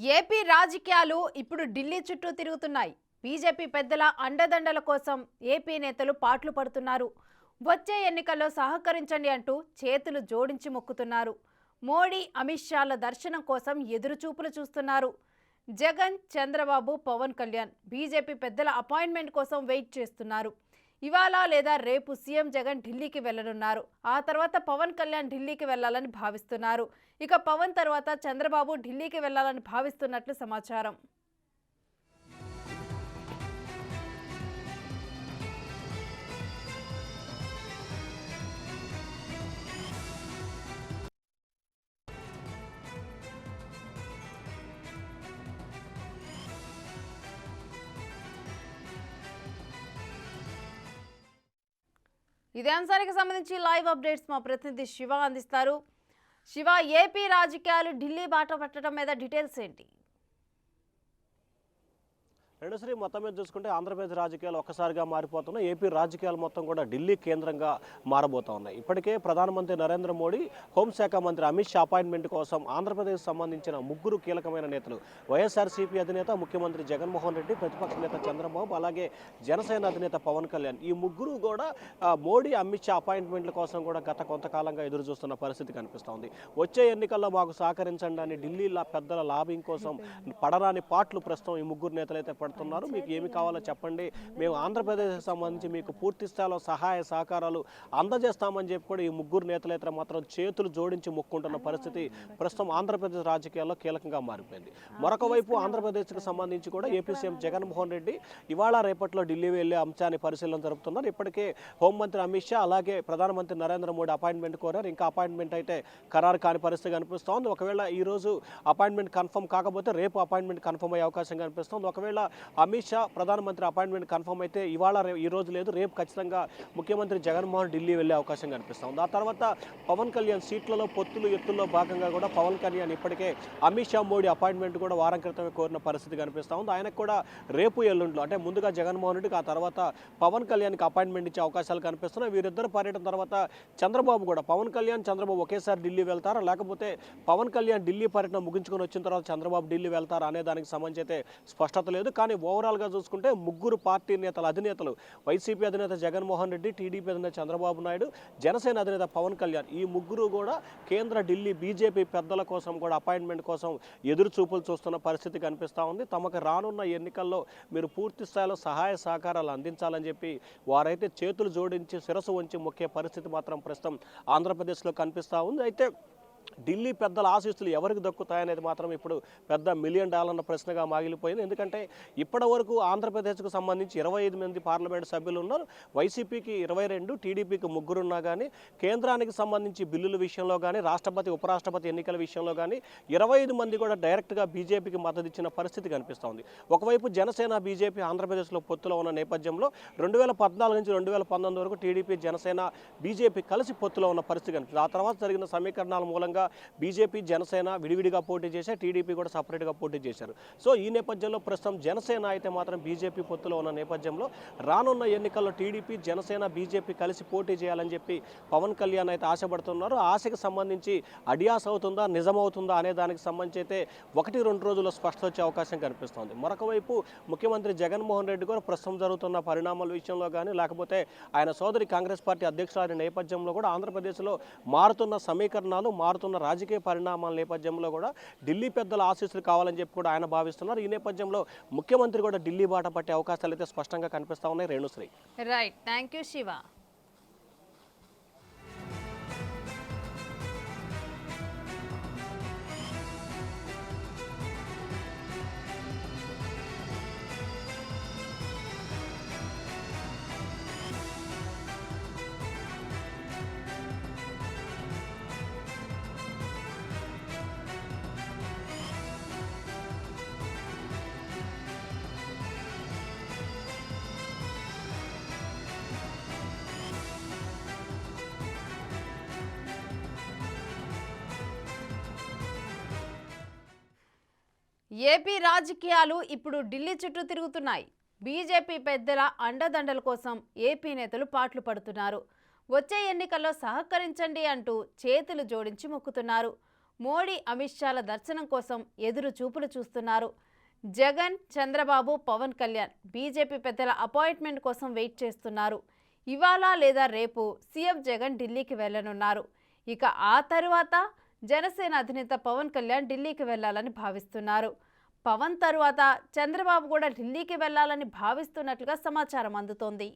AP రాజకీయాలు ఇప్పుడు ఢిల్లీ చుట్టూ తిరుగుతున్నాయి. బీజేపీ పెద్దల అండదండల కోసం ఏపీ నేతలు పాట్లు పడుతున్నారు. వచ్చే ఎన్నికల్లో సహకరించండి అంటూ చేతులు జోడించి మొక్కుతున్నారు. మోడీ, అమిత్ షాల దర్శనం కోసం ఎదురుచూపులు చూస్తున్నారు. జగన్, చంద్రబాబు, పవన్ కళ్యాణ్ బీజేపీ పెద్దల అపాయింట్మెంట్ కోసం వెయిట్ చేస్తున్నారు. ఇవాళ లేదా రేపు సీఎం జగన్ ఢిల్లీకి వెళ్లనున్నారు. ఆ తర్వాత పవన్ కళ్యాణ్ ఢిల్లీకి వెళ్లాలని భావిస్తున్నారు. ఇక పవన్ తర్వాత చంద్రబాబు ఢిల్లీకి వెళ్లాలని భావిస్తున్నట్లు సమాచారం. ఇదే అంశానికి సంబంధించి లైవ్ అప్డేట్స్ మా ప్రతినిధి శివ అందిస్తారు. శివ, ఏపీ రాజకీయాలు ఢిల్లీ బాట పట్టడం మీద డీటెయిల్స్ ఏంటి? రెండోసారి మొత్తం మీద చూసుకుంటే ఆంధ్రప్రదేశ్ రాజకీయాలు ఒక్కసారిగా మారిపోతున్నాయి. ఏపీ రాజకీయాలు మొత్తం కూడా ఢిల్లీ కేంద్రంగా మారబోతా ఉన్నాయి. ఇప్పటికే ప్రధానమంత్రి నరేంద్ర మోడీ, హోంశాఖ మంత్రి అమిత్ షా అపాయింట్మెంట్ కోసం ఆంధ్రప్రదేశ్ సంబంధించిన ముగ్గురు కీలకమైన నేతలు, వైఎస్ఆర్సీపీ అధినేత ముఖ్యమంత్రి జగన్మోహన్ రెడ్డి, ప్రతిపక్ష నేత చంద్రబాబు, అలాగే జనసేన అధినేత పవన్ కళ్యాణ్, ఈ ముగ్గురు కూడా మోడీ, అమిత్ షా అపాయింట్మెంట్ల కోసం కూడా గత కొంతకాలంగా ఎదురు చూస్తున్న పరిస్థితి కనిపిస్తోంది. వచ్చే ఎన్నికల్లో మాకు సహకరించండి అని ఢిల్లీలో పెద్దల లాబింగ్ కోసం పడరాని పాట్లు ప్రస్తుతం ఈ ముగ్గురు నేతలైతే పడుతున్నారు. మీకు ఏమి కావాలో చెప్పండి, మేము ఆంధ్రప్రదేశ్కి సంబంధించి మీకు పూర్తి స్థాయిలో సహాయ సహకారాలు అందజేస్తామని చెప్పి కూడా ఈ ముగ్గురు నేతలైతే మాత్రం చేతులు జోడించి మొక్కుంటున్న పరిస్థితి ప్రస్తుతం ఆంధ్రప్రదేశ్ రాజకీయాల్లో కీలకంగా మారిపోయింది. మరొక వైపు ఆంధ్రప్రదేశ్కి సంబంధించి కూడా ఏపీ సీఎం జగన్మోహన్ రెడ్డి ఇవాళ రేపట్లో ఢిల్లీ వెళ్లే అంశాన్ని పరిశీలన జరుపుతున్నారు. ఇప్పటికే హోంమంత్రి అమిత్ షా అలాగే ప్రధానమంత్రి నరేంద్ర మోడీ అపాయింట్మెంట్ కోరారు. ఇంకా అపాయింట్మెంట్ అయితే ఖరారు కాని పరిస్థితి కనిపిస్తోంది. ఒకవేళ ఈ రోజు అపాయింట్మెంట్ కన్ఫర్మ్ కాకపోతే రేపు అపాయింట్మెంట్ కన్ఫర్మ్ అయ్యే అవకాశం కనిపిస్తోంది. ఒకవేళ అమిత్ షా ప్రధానమంత్రి అపాయింట్మెంట్ కన్ఫర్మ్ అయితే ఇవాళ ఈ రోజు లేదు, రేపు ఖచ్చితంగా ముఖ్యమంత్రి జగన్మోహన్ ఢిల్లీ వెళ్లే అవకాశం కనిపిస్తుంది. ఆ తర్వాత పవన్ కళ్యాణ్ సీట్లలో పొత్తులు ఎత్తుల్లో భాగంగా కూడా పవన్ కళ్యాణ్ ఇప్పటికే అమిత్ షా, మోడీ అపాయింట్మెంట్ కూడా వారం క్రితమే కోరిన పరిస్థితి కనిపిస్తూ ఉంది. ఆయనకు కూడా రేపు ఎల్లుండిలో అంటే ముందుగా జగన్మోహన్ రెడ్డికి, ఆ తర్వాత పవన్ కళ్యాణ్కి అపాయింట్మెంట్ ఇచ్చే అవకాశాలు కనిపిస్తున్నాయి. వీరిద్దరు పర్యటన తర్వాత చంద్రబాబు కూడా, పవన్ కళ్యాణ్, చంద్రబాబు ఒకేసారి ఢిల్లీ వెళ్తారా, లేకపోతే పవన్ కళ్యాణ్ ఢిల్లీ పర్యటన ముగించుకొని వచ్చిన తర్వాత చంద్రబాబు ఢిల్లీ వెళ్తారా అనే దానికి సంబంధించి అయితే స్పష్టత లేదు. కానీ ఓవరాల్గా చూసుకుంటే ముగ్గురు పార్టీ నేతల అధినేతలు, వైసీపీ అధినేత జగన్మోహన్ రెడ్డి, టీడీపీ అధినేత చంద్రబాబు నాయుడు, జనసేన అధినేత పవన్ కళ్యాణ్, ఈ ముగ్గురు కూడా కేంద్ర ఢిల్లీ బీజేపీ పెద్దల కోసం కూడా అపాయింట్మెంట్ కోసం ఎదురు చూపులు చూస్తున్న పరిస్థితి కనిపిస్తూ ఉంది. తమకు రానున్న ఎన్నికల్లో మీరు పూర్తి స్థాయిలో సహాయ సహకారాలు అందించాలని చెప్పి వారైతే చేతులు జోడించి శిరస్సు వంచి మొక్కే పరిస్థితి మాత్రం ప్రస్తుతం ఆంధ్రప్రదేశ్లో కనిపిస్తూ ఉంది. అయితే ఢిల్లీ పెద్దల ఆశీస్సులు ఎవరికి దక్కుతాయనేది మాత్రం ఇప్పుడు పెద్ద $1 మిలియన్ ప్రశ్నగా మాగిలిపోయింది. ఎందుకంటే ఇప్పటి వరకు ఆంధ్రప్రదేశ్కు సంబంధించి 25 మంది పార్లమెంట్ సభ్యులు ఉన్నారు. వైసీపీకి 22, టీడీపీకి 3 ఉన్నా కానీ కేంద్రానికి సంబంధించి బిల్లుల విషయంలో కానీ, రాష్ట్రపతి ఉపరాష్ట్రపతి ఎన్నికల విషయంలో కానీ 25 మంది కూడా డైరెక్ట్గా బీజేపీకి మద్దతు ఇచ్చిన పరిస్థితి కనిపిస్తోంది. ఒకవైపు జనసేన, బీజేపీ ఆంధ్రప్రదేశ్లో పొత్తులో ఉన్న నేపథ్యంలో 2014 నుంచి 2019 వరకు టీడీపీ, జనసేన, బీజేపీ కలిసి పొత్తులో ఉన్న పరిస్థితి కనిపిస్తుంది. ఆ తర్వాత జరిగిన సమీకరణాల మూలంగా బీజేపీ, జనసేన విడివిడిగా పోటీ చేశారు, టీడీపీ కూడా సపరేట్గా పోటీ చేశారు. సో ఈ నేపథ్యంలో ప్రస్తుతం జనసేన అయితే మాత్రం బీజేపీ పొత్తులో ఉన్న నేపథ్యంలో రానున్న ఎన్నికల్లో టీడీపీ, జనసేన, బీజేపీ కలిసి పోటీ చేయాలని చెప్పి పవన్ కళ్యాణ్ అయితే ఆశపడుతున్నారు. ఆశకు సంబంధించి అడియాస్ అవుతుందా, నిజమవుతుందా అనే దానికి సంబంధించి అయితే 1-2 రోజుల్లో స్పష్టత వచ్చే అవకాశం కనిపిస్తోంది. మరొక వైపు ముఖ్యమంత్రి జగన్మోహన్ రెడ్డి కూడా ప్రస్తుతం జరుగుతున్న పరిణామాల విషయంలో కానీ, లేకపోతే ఆయన సోదరి కాంగ్రెస్ పార్టీ అధ్యక్షురాలి నేపథ్యంలో కూడా ఆంధ్రప్రదేశ్లో మారుతున్న సమీకరణాలు, మారుతున్న రాజకీయ పరిణామాల నేపథ్యంలో కూడా ఢిల్లీ పెద్దల ఆశీస్సులు కావాలని చెప్పి కూడా ఆయన భావిస్తున్నారు. ఈ నేపథ్యంలో ముఖ్యమంత్రి కూడా ఢిల్లీ బాట పట్టే అవకాశాలు అయితే స్పష్టంగా కనిపిస్తా ఉన్నాయి. Renusri. Right, thank you Shiva. AP రాజకీయాలు ఇప్పుడు ఢిల్లీ చుట్టూ తిరుగుతున్నాయి. బీజేపీ పెద్దల అండదండల కోసం ఏపీ నేతలు పాట్లు పడుతున్నారు. వచ్చే ఎన్నికల్లో సహకరించండి అంటూ చేతులు జోడించి మొక్కుతున్నారు. మోడీ అమిత్ షాల దర్శనం కోసం ఎదురు చూపులు చూస్తున్నారు. జగన్, చంద్రబాబు, పవన్ కళ్యాణ్ బీజేపీ పెద్దల అపాయింట్మెంట్ కోసం వెయిట్ చేస్తున్నారు. ఇవాళ లేదా రేపు సీఎం జగన్ ఢిల్లీకి వెళ్లనున్నారు. ఇక ఆ తరువాత జనసేన అధినేత పవన్ కళ్యాణ్ ఢిల్లీకి వెళ్లాలని భావిస్తున్నారు. పవన్ తరువాత చంద్రబాబు కూడా ఢిల్లీకి వెళ్లాలని భావిస్తున్నట్లుగా సమాచారం అందుతోంది.